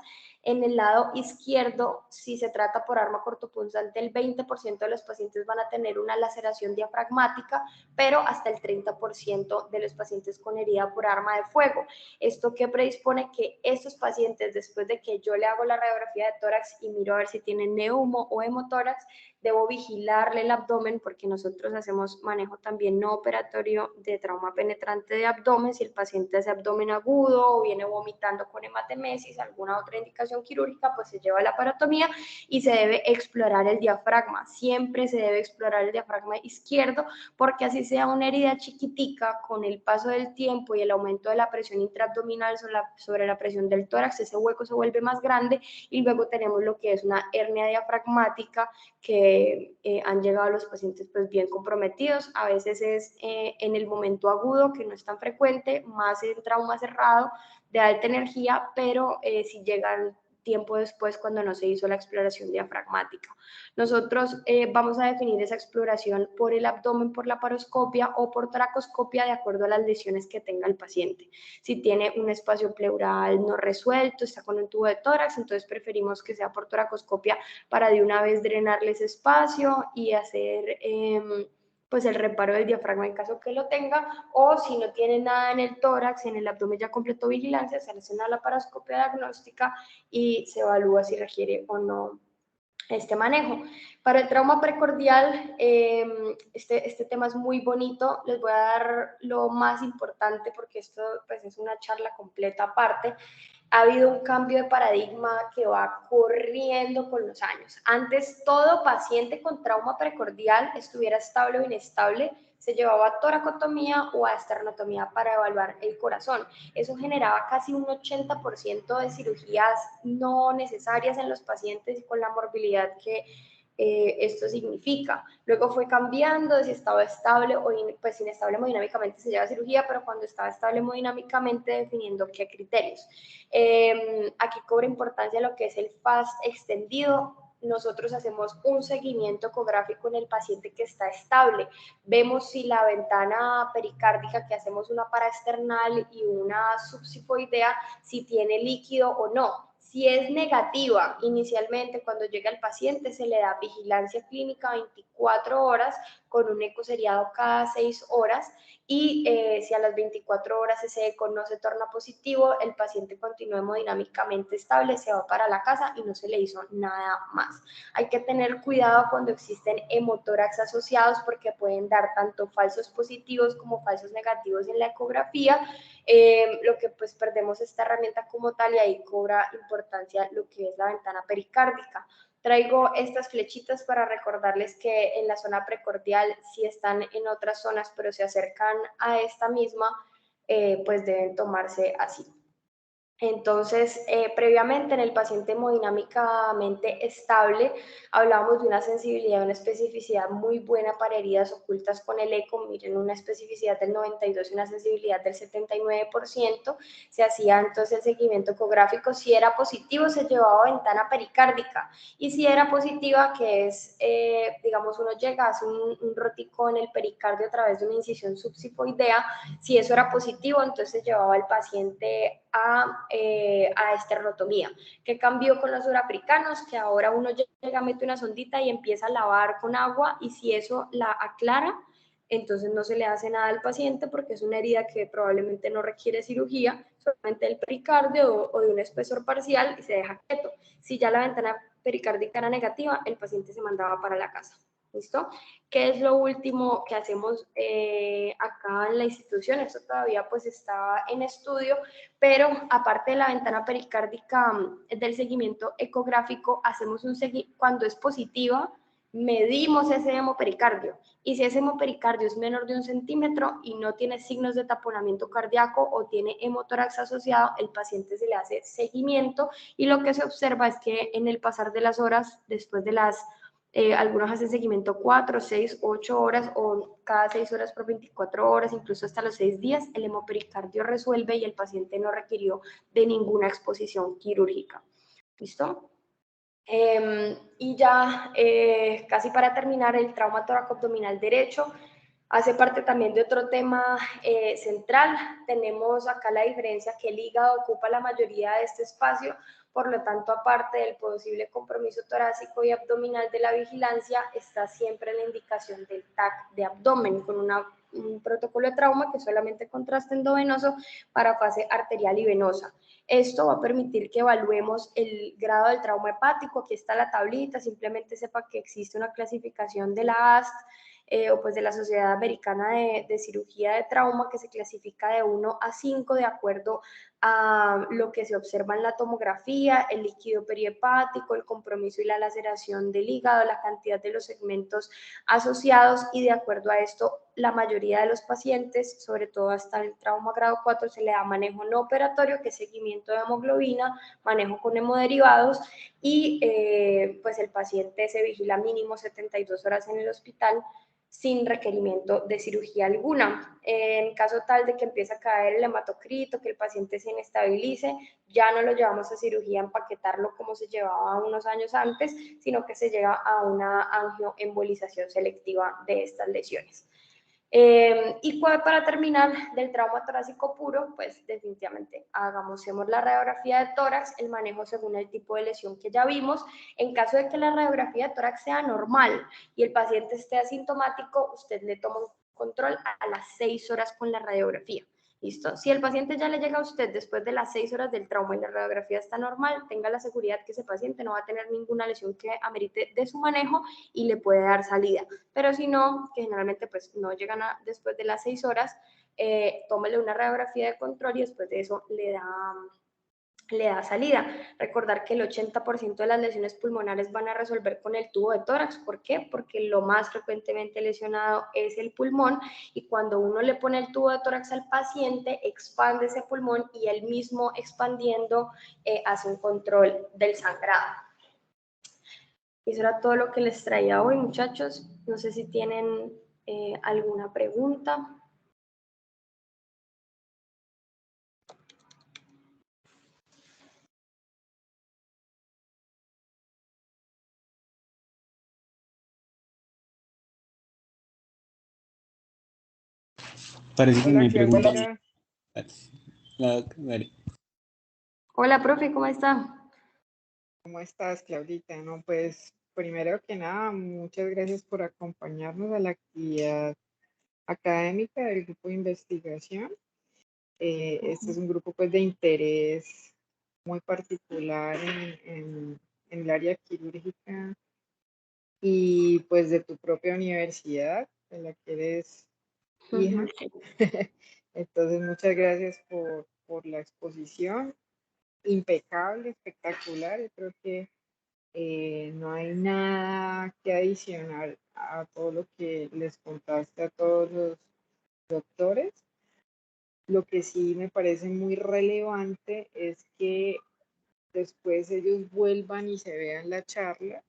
En el lado izquierdo, si se trata por arma cortopunzante, el 20% de los pacientes van a tener una laceración diafragmática, pero hasta el 30% de los pacientes con herida por arma de fuego. Esto que predispone que estos pacientes, después de que yo le hago la radiografía de tórax y miro a ver si tienen neumo o hemotórax, debo vigilarle el abdomen porque nosotros hacemos manejo también no operatorio de trauma penetrante de abdomen. Si el paciente hace abdomen agudo o viene vomitando con hematemesis, alguna otra indicación quirúrgica, pues se lleva a la parotomía y se debe explorar el diafragma. Siempre se debe explorar el diafragma izquierdo porque así sea una herida chiquitica, con el paso del tiempo y el aumento de la presión intraabdominal sobre la presión del tórax, ese hueco se vuelve más grande y luego tenemos lo que es una hernia diafragmática que han llegado los pacientes pues bien comprometidos. A veces es en el momento agudo, que no es tan frecuente, más en trauma cerrado de alta energía, pero si llegan tiempo después cuando no se hizo la exploración diafragmática. Nosotros vamos a definir esa exploración por el abdomen, por laparoscopia o por tracoscopia de acuerdo a las lesiones que tenga el paciente. Si tiene un espacio pleural no resuelto, está con un tubo de tórax, entonces preferimos que sea por tracoscopia para de una vez drenarle ese espacio y hacer pues el reparo del diafragma en caso que lo tenga, o si no tiene nada en el tórax, en el abdomen ya completó vigilancia, se hace una laparoscopia diagnóstica y se evalúa si requiere o no este manejo. Para el trauma precordial, este tema es muy bonito, les voy a dar lo más importante porque esto pues, es una charla completa aparte. Ha habido un cambio de paradigma que va corriendo con los años. Antes, todo paciente con trauma precordial, estuviera estable o inestable, se llevaba a toracotomía o a esternotomía para evaluar el corazón. Eso generaba casi un 80% de cirugías no necesarias en los pacientes y con la morbilidad que esto significa. Luego fue cambiando, si estaba estable o pues inestable hemodinámicamente se lleva a cirugía, pero cuando estaba estable hemodinámicamente definiendo qué criterios. Aquí cobra importancia lo que es el FAST extendido. Nosotros hacemos un seguimiento ecográfico en el paciente que está estable. Vemos si la ventana pericárdica, que hacemos una paraesternal y una subsifoidea, si tiene líquido o no. Si es negativa, inicialmente cuando llega el paciente se le da vigilancia clínica 24 horas con un eco seriado cada 6 horas y si a las 24 horas ese eco no se torna positivo, el paciente continúa hemodinámicamente estable, se va para la casa y no se le hizo nada más. Hay que tener cuidado cuando existen hemotórax asociados porque pueden dar tanto falsos positivos como falsos negativos en la ecografía, lo que pues perdemos esta herramienta como tal y ahí cobra importancia lo que es la ventana pericárdica. Traigo estas flechitas para recordarles que en la zona precordial sí están en otras zonas, pero se acercan a esta misma, pues deben tomarse así. Entonces, previamente en el paciente hemodinámicamente estable, hablábamos de una sensibilidad, una especificidad muy buena para heridas ocultas con el eco, miren, una especificidad del 92% y una sensibilidad del 79%, se hacía entonces el seguimiento ecográfico, si era positivo se llevaba a ventana pericárdica, y si era positiva, que es, digamos, uno llega, hace un rotico en el pericardio a través de una incisión subsifoidea, si eso era positivo, entonces llevaba al paciente a esternotomía. ¿Qué cambió con los surafricanos? Que ahora uno llega, mete una sondita y empieza a lavar con agua, y si eso la aclara, entonces no se le hace nada al paciente porque es una herida que probablemente no requiere cirugía, solamente del pericardio o de un espesor parcial, y se deja quieto. Si ya la ventana pericárdica era negativa, el paciente se mandaba para la casa. ¿Listo? ¿Qué es lo último que hacemos acá en la institución? Esto todavía pues está en estudio, pero aparte de la ventana pericárdica del seguimiento ecográfico, hacemos cuando es positiva, medimos ese hemopericardio, y si ese hemopericardio es menor de 1 centímetro y no tiene signos de taponamiento cardíaco o tiene hemotórax asociado, el paciente se le hace seguimiento, y lo que se observa es que en el pasar de las horas, después de las algunos hacen seguimiento 4, 6, 8 horas o cada 6 horas por 24 horas, incluso hasta los 6 días, el hemopericardio resuelve y el paciente no requirió de ninguna exposición quirúrgica. ¿Listo? Y ya casi para terminar, el trauma toracoabdominal derecho hace parte también de otro tema central. Tenemos acá la diferencia que el hígado ocupa la mayoría de este espacio, por lo tanto, aparte del posible compromiso torácico y abdominal de la vigilancia, está siempre la indicación del TAC de abdomen con un protocolo de trauma que solamente contraste endovenoso para fase arterial y venosa. Esto va a permitir que evaluemos el grado del trauma hepático. Aquí está la tablita, simplemente sepa que existe una clasificación de la AST, o pues de la Sociedad Americana de Cirugía de Trauma, que se clasifica de 1 a 5 de acuerdo a lo que se observa en la tomografía, el líquido perihepático, el compromiso y la laceración del hígado, la cantidad de los segmentos asociados, y de acuerdo a esto, la mayoría de los pacientes, sobre todo hasta el trauma grado 4, se le da manejo no operatorio, que es seguimiento de hemoglobina, manejo con hemoderivados, y pues el paciente se vigila mínimo 72 horas en el hospital sin requerimiento de cirugía alguna. En caso tal de que empiece a caer el hematocrito, que el paciente se inestabilice, ya no lo llevamos a cirugía, empaquetarlo como se llevaba unos años antes, sino que se llega a una angioembolización selectiva de estas lesiones. Y para terminar, del trauma torácico puro, pues definitivamente hagamos la radiografía de tórax, el manejo según el tipo de lesión que ya vimos. En caso de que la radiografía de tórax sea normal y el paciente esté asintomático, usted le toma un control a las 6 horas con la radiografía. ¿Listo? Si el paciente ya le llega a usted después de las 6 horas del trauma y la radiografía está normal, tenga la seguridad que ese paciente no va a tener ninguna lesión que amerite de su manejo y le puede dar salida. Pero si no, que generalmente pues no llegan después de las 6 horas, tómele una radiografía de control y después de eso le da salida. Recordar que el 80% de las lesiones pulmonares van a resolver con el tubo de tórax. ¿Por qué? Porque lo más frecuentemente lesionado es el pulmón, y cuando uno le pone el tubo de tórax al paciente, expande ese pulmón y él mismo expandiendo hace un control del sangrado. Eso era todo lo que les traía hoy, muchachos. No sé si tienen alguna pregunta. Parece que no hay preguntas. Hola, profe, ¿cómo está? ¿Cómo estás, Claudita? No, pues primero que nada, muchas gracias por acompañarnos a la actividad académica del grupo de investigación. Este es un grupo pues de interés muy particular en el área quirúrgica y pues de tu propia universidad, de la que eres hija. Entonces, muchas gracias por la exposición, impecable, espectacular. Yo creo que no hay nada que adicionar a todo lo que les contaste a todos los doctores. Lo que sí me parece muy relevante es que después ellos vuelvan y se vean la charla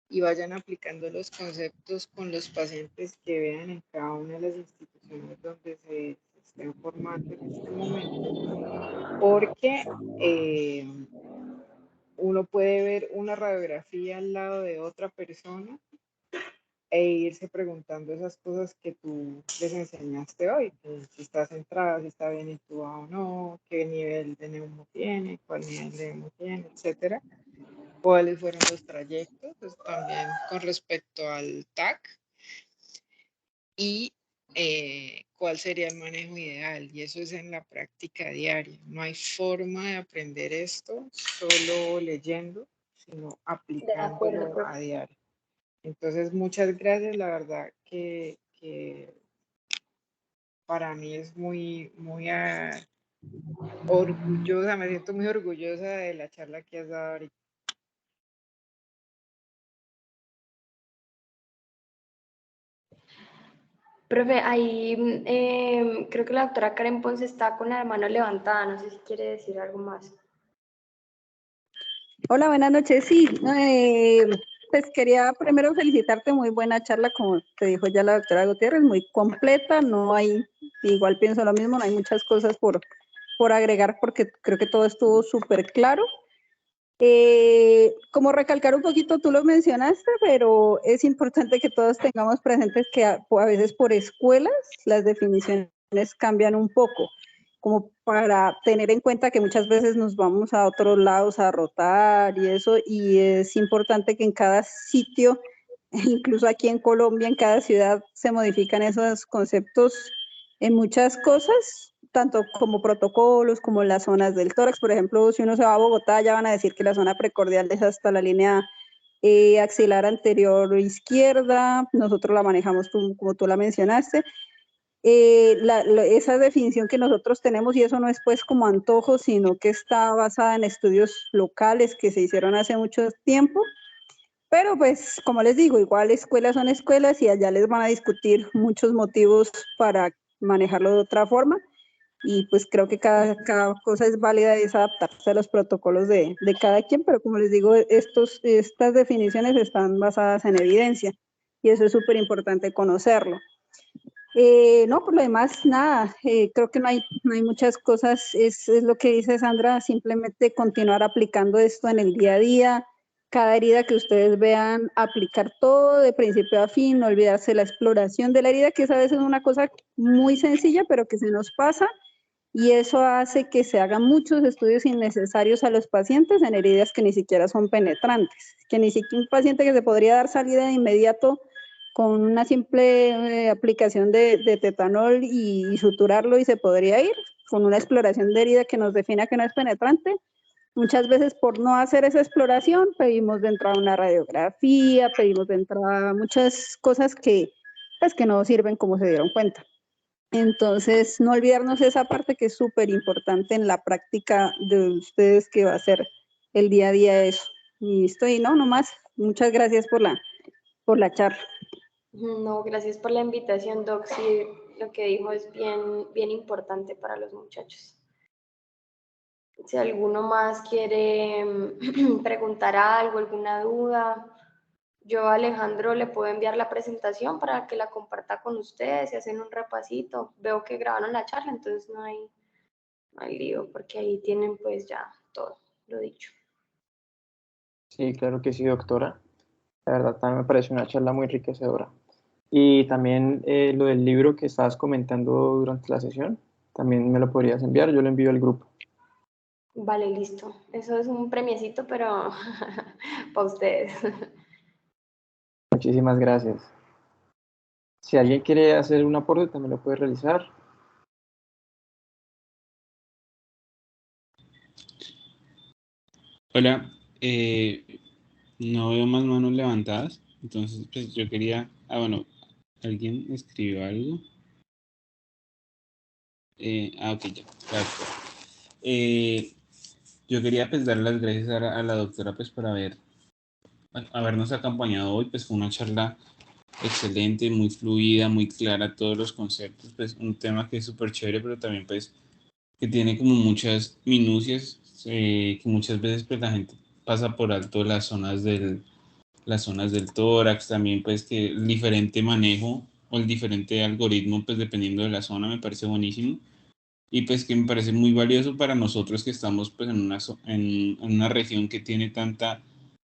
y vayan aplicando los conceptos con los pacientes que vean en cada una de las instituciones donde se estén formando en este momento, porque uno puede ver una radiografía al lado de otra persona e irse preguntando esas cosas que tú les enseñaste hoy, que si está centrada, si está bien intubado o no, qué nivel de neumo tiene, cuál nivel de neumo tiene, etcétera. Cuáles fueron los trayectos, pues también con respecto al TAC y cuál sería el manejo ideal. Y eso es en la práctica diaria. No hay forma de aprender esto solo leyendo, sino De acuerdo, aplicándolo a profe. diario. Entonces, muchas gracias. La verdad que para mí es muy, muy orgullosa, me siento muy orgullosa de la charla que has dado ahorita. Profe, ahí creo que la doctora Karen Ponce está con la mano levantada, no sé si quiere decir algo más. Hola, buenas noches. Sí, pues quería primero felicitarte, muy buena charla, como te dijo ya la doctora Gutiérrez, muy completa, no hay, igual pienso lo mismo, no hay muchas cosas por agregar porque creo que todo estuvo súper claro. Como recalcar un poquito, tú lo mencionaste, pero es importante que todos tengamos presentes que a veces por escuelas las definiciones cambian un poco, como para tener en cuenta que muchas veces nos vamos a otros lados a rotar y eso, y es importante que en cada sitio, incluso aquí en Colombia, en cada ciudad, se modifican esos conceptos en muchas cosas, tanto como protocolos, como las zonas del tórax. Por ejemplo, si uno se va a Bogotá, ya van a decir que la zona precordial es hasta la línea axilar anterior izquierda, nosotros la manejamos como tú la mencionaste. Esa definición que nosotros tenemos, y eso no es pues como antojo, sino que está basada en estudios locales que se hicieron hace mucho tiempo, pero pues como les digo, igual escuelas son escuelas y allá les van a discutir muchos motivos para manejarlo de otra forma, y pues creo que cada cosa es válida, es adaptarse a los protocolos de cada quien, pero como les digo, estas definiciones están basadas en evidencia y eso es súper importante conocerlo. No, por lo demás, nada, creo que no hay muchas cosas, es lo que dice Sandra, simplemente continuar aplicando esto en el día a día, cada herida que ustedes vean, aplicar todo de principio a fin, no olvidarse la exploración de la herida, que es a veces una cosa muy sencilla, pero que se nos pasa, y eso hace que se hagan muchos estudios innecesarios a los pacientes en heridas que ni siquiera son penetrantes, que ni siquiera un paciente que se podría dar salida de inmediato con una simple aplicación de tetanol y suturarlo y se podría ir, con una exploración de herida que nos defina que no es penetrante. Muchas veces por no hacer esa exploración pedimos de entrada una radiografía, pedimos de entrada muchas cosas pues, que no sirven como se dieron cuenta. Entonces, no olvidarnos esa parte que es súper importante en la práctica de ustedes, que va a ser el día a día eso. Y estoy, no más. Muchas gracias por la charla. No, gracias por la invitación, Doc. Sí, lo que dijo es bien, bien importante para los muchachos. Si alguno más quiere preguntar algo, alguna duda, yo a Alejandro le puedo enviar la presentación para que la comparta con ustedes y hacen un repasito. Veo que grabaron la charla, entonces no hay lío, porque ahí tienen pues ya todo lo dicho. Sí, claro que sí, doctora. La verdad también me pareció una charla muy enriquecedora. Y también lo del libro que estabas comentando durante la sesión, también me lo podrías enviar, yo lo envío al grupo. Vale, listo. Eso es un premiecito, pero para ustedes. Muchísimas gracias. Si alguien quiere hacer un aporte, también lo puede realizar. Hola, no veo más manos levantadas, entonces pues yo quería, bueno, ¿alguien escribió algo? Ok, ya, gracias. Yo quería pues dar las gracias a la doctora pues por habernos acompañado hoy, pues fue una charla excelente, muy fluida, muy clara, todos los conceptos, pues un tema que es súper chévere, pero también pues que tiene como muchas minucias, que muchas veces pues la gente pasa por alto las zonas del tórax, también pues que el diferente manejo o el diferente algoritmo pues dependiendo de la zona me parece buenísimo y pues que me parece muy valioso para nosotros que estamos pues en una región que tiene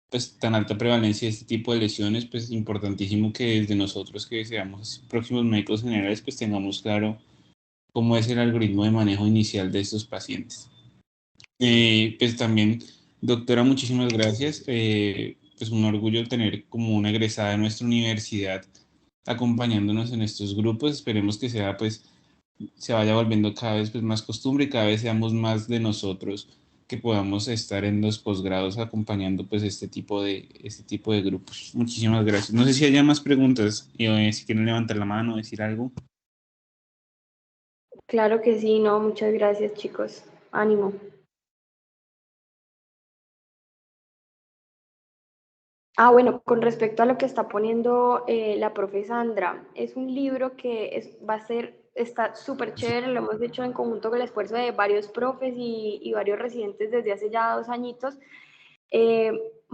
pues tan alta prevalencia de este tipo de lesiones, pues es importantísimo que desde nosotros que seamos próximos médicos generales pues tengamos claro cómo es el algoritmo de manejo inicial de estos pacientes. Pues también, doctora, muchísimas gracias. Pues un orgullo tener como una egresada de nuestra universidad acompañándonos en estos grupos. Esperemos que pues, se vaya volviendo cada vez pues, más costumbre y cada vez seamos más de nosotros que podamos estar en los posgrados acompañando pues este tipo de grupos. Muchísimas gracias. No sé si haya más preguntas, si quieren levantar la mano o decir algo. Claro que sí, no, muchas gracias, chicos. Ánimo. Bueno, con respecto a lo que está poniendo la profe Sandra, es un libro que está súper chévere, lo hemos hecho en conjunto con el esfuerzo de varios profes y varios residentes desde hace ya 2 añitos.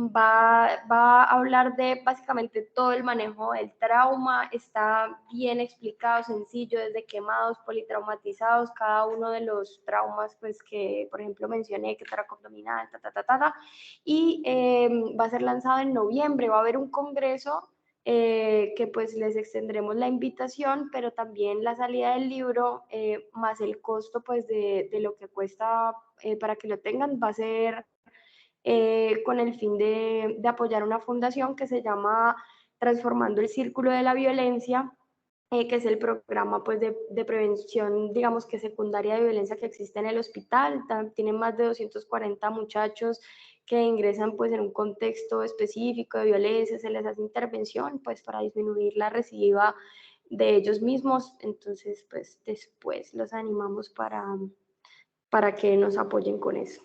Va a hablar de básicamente todo el manejo del trauma, está bien explicado, sencillo, desde quemados, politraumatizados, cada uno de los traumas pues que por ejemplo mencioné, que toracoabdominal, y va a ser lanzado en noviembre, va a haber un congreso que pues les extendremos la invitación, pero también la salida del libro, más el costo pues de lo que cuesta para que lo tengan, va a ser con el fin de apoyar una fundación que se llama Transformando el Círculo de la Violencia, que es el programa pues, de prevención, digamos que secundaria de violencia que existe en el hospital. Tienen más de 240 muchachos que ingresan pues, en un contexto específico de violencia, se les hace intervención pues, para disminuir la recidiva de ellos mismos. Entonces, pues después los animamos para que nos apoyen con eso.